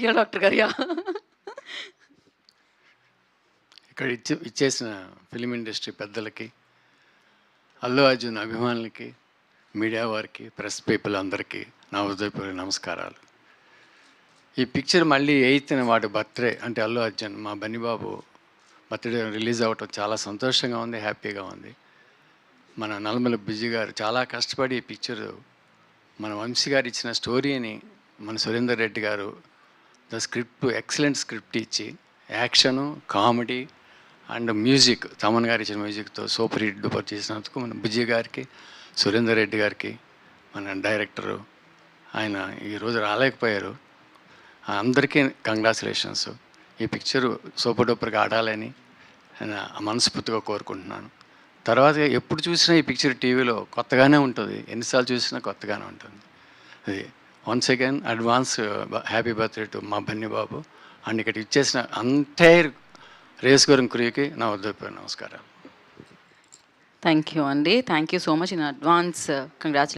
Yeah doctor గారు. Yeah! ఇక్కడ ఇచ్చేసిన ఫిలిం ఇండస్ట్రీ పెద్దలకి, అల్లు అర్జున్ అభిమానులకి, మీడియా వారికి, ప్రెస్ పీపుల్ అందరికీ నా హృదయపూర్వక నమస్కారాలు. ఈ పిక్చర్ మళ్ళీ 8న వాడి బర్త్డే అంటే అల్లు అర్జున్ మా బన్నీబాబు బర్త్డే రిలీజ్ అవ్వటం చాలా సంతోషంగా ఉంది, హ్యాపీగా ఉంది. మన నల్లమల బిజీ గారు చాలా కష్టపడి ఈ పిక్చరు మన వంశీ గారు ఇచ్చిన స్టోరీని మన సురేందర్ రెడ్డి గారు ఎక్సలెంట్ స్క్రిప్ట్ ఇచ్చి action, comedy and music Thaman గారు ఇచ్చిన మ్యూజిక్తో సూపర్ హిట్ డూపర్ చేసినందుకు మన బుజ్జి గారికి, సురేందర్ రెడ్డి గారికి, మన డైరెక్టరు ఆయన ఈరోజు రాలేకపోయారు. అందరికీ కంగ్రాచులేషన్స్. ఈ పిక్చరు సూపర్ డూపర్గా ఆడాలని మనస్ఫూర్తిగా కోరుకుంటున్నాను. తర్వాత ఎప్పుడు చూసినా ఈ పిక్చర్ టీవీలో కొత్తగానే ఉంటుంది, ఎన్నిసార్లు చూసినా కొత్తగానే ఉంటుంది. అది once again advance happy birthday to మా బన్నీ బాబు అండ్ ఇక్కడ ఇచ్చేసిన ఎంటైర్ రేస్ గురం క్రూకి నా హృదయపూర్వక నమస్కారాలు. థ్యాంక్ యూ అండి. Thank you so much in advance. Congratulations.